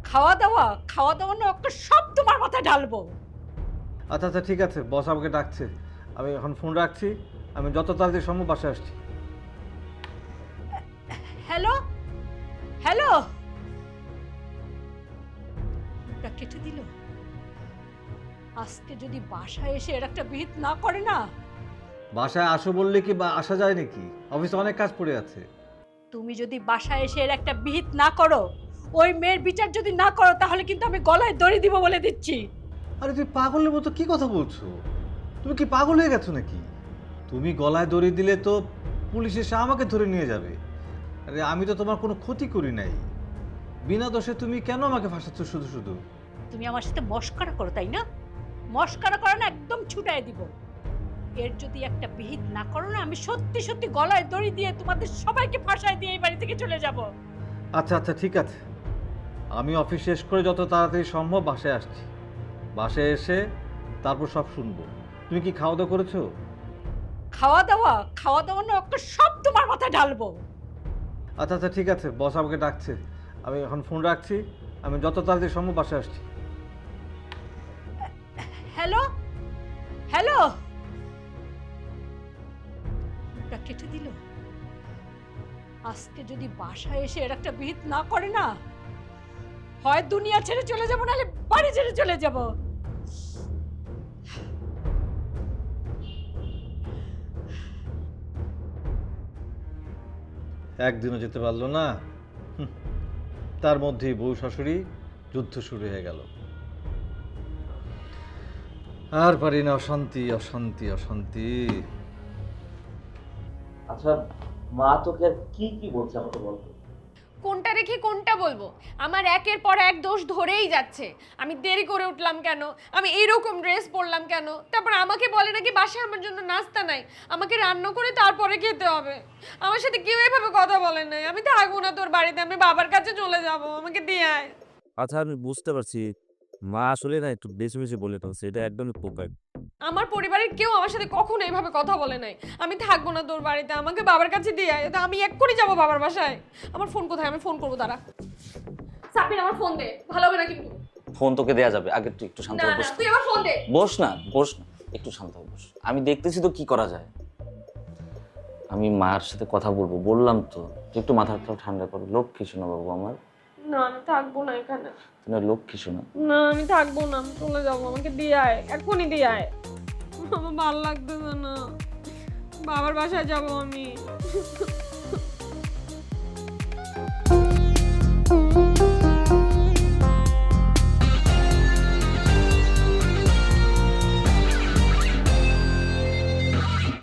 খাওয়া দাওয়া না একটা সব তোমার মাথায় ঢালবো। আচ্ছা আচ্ছা ঠিক আছে, বস আমাকে ডাকছে, আমি এখন ফোন রাখছি, আমি যত তাড়াতাড়ি সম্ভব বাসায় আসছি। হ্যালো হ্যালো, ওটা কেটে দিল। আজকে যদি বাসায় এসে এর একটা বিহিত না করে না। বাসায় আসো বললে কি বা আসা যায় নাকি? অফিসে অনেক কাজ পড়ে আছে। তুমি যদি বাসায় এসে এর একটা বিহিত না করো, ওই মেয়ের বিচার যদি না করো, তাহলে কিন্তু আমি গলায় দড়ি দিব বলে দিচ্ছি। আরে তুই পাগলের মতো কি কথা বলছো? তুমি কি পাগল হয়ে গেছো নাকি? তুমি গলায় দড়ি দিলে তো পুলিশ এসে আমাকে ধরে নিয়ে যাবে। আরে আমি তো তোমার কোনো ক্ষতি করি নাই, বিনা দোষে তুমি কেন আমাকে ফাঁসাচ্ছ শুধু শুধু? তুমি আমার সাথে মস্করা করো, তাই না? মস্করা করো না, একদম ছুটায় দিব। এর যদি একটা বিহিত না করো না, আমি সত্যি সত্যি গলায় দড়ি দিয়ে তোমাদের সবাইকে ফাঁসায় দিয়ে এই বাড়ি থেকে চলে যাব। আচ্ছা আচ্ছা ঠিক আছে, আমি অফিস শেষ করে যত তাড়াতাড়ি সম্ভব বাসায় আসছি। বাসায় এসে তারপর সব শুনবো। তুমি কি খাওয়া দাওয়া করেছো? খাওয়া দাওয়া না একটা সব তোমার মাথায় ঢালবো। আচ্ছা আচ্ছা ঠিক আছে, বস আমাকে ডাকছে, আমি এখন ফোন রাখছি, আমি যত তাড়াতাড়ি সম্ভব বাসায় আসছি। হ্যালো হ্যালো, ওটা কেটে দিল। আজকে যদি বাসায় এসে এর একটা বিহিত না করে না, হয় দুনিয়া ছেড়ে চলে যাবো, নাহলে বাড়ি ছেড়ে চলে যাব। একদিনও যেতে পারলো না, হুঁ, তার মধ্যেই বউ শাশুড়ি যুদ্ধ শুরু হয়ে গেল। আর পারি না, অশান্তি অশান্তি অশান্তি। আচ্ছা, মা তোকে আর কি কি বলছে আমাকে বলতো? কোনটা রেখে কোনটা বলবো? আমার একের পর এক দোষ ধরেই যাচ্ছে। আমি দেরি করে উঠলাম কেন, আমি এইরকম ড্রেস পরলাম কেন, তারপর আমাকে বলে নাকি বাসায় আমার জন্য নাস্তা নাই, আমাকে রান্না করে তারপরে খেতে হবে। আমার সাথে কেউ এভাবে কথা বলে নাই। আমি থাকবো না তোর বাড়িতে, আমি বাবার কাছে চলে যাব, আমাকে দিয়ে আয়। আচ্ছা আমি বুঝতে পারছি, মা আসলে না একটু বেশি বেশি বলে ফেলছে, এটা একদমই প্রোপাইট। আমার পরিবারের কেউ আমার সাথে কখনো এইভাবে কথা বলে নাই। আমি থাকবো না তোর বাড়িতে, আমাকে বাবার কাছে দিয়ে আয়। তা আমি এক্ষুনি যাবো বাবার বাসায়। আমার ফোন কোথায়? আমি ফোন করবো, দাঁড়া। সাবিন আমার ফোন দে, ভালো হবে না কিন্তু। ফোন তোকে দেয়া যাবে, আগে তুই একটু শান্ত না হয়ে না, বস। তুই আমার ফোন দে। বস না, বস না, একটু শান্ত হয়ে বস। আমি দেখতেছি তো কি করা যায়। আমি মার সাথে কথা বলবো, বললাম তো। তুই একটু মাথাটা ঠান্ডা কর। লক্ষ্মী শোনা বাবু আমার। না আমি থাকবো না এখানে। তুমি লক্ষ্মী শোনা। না আমি থাকবো না, আমি চলে যাবো, আমাকে দিয়ে আয়, এক্ষুনি দিয়ে আয়। আমার ভালো লাগতেছে না, বাবার বাসায় যাবো আমি।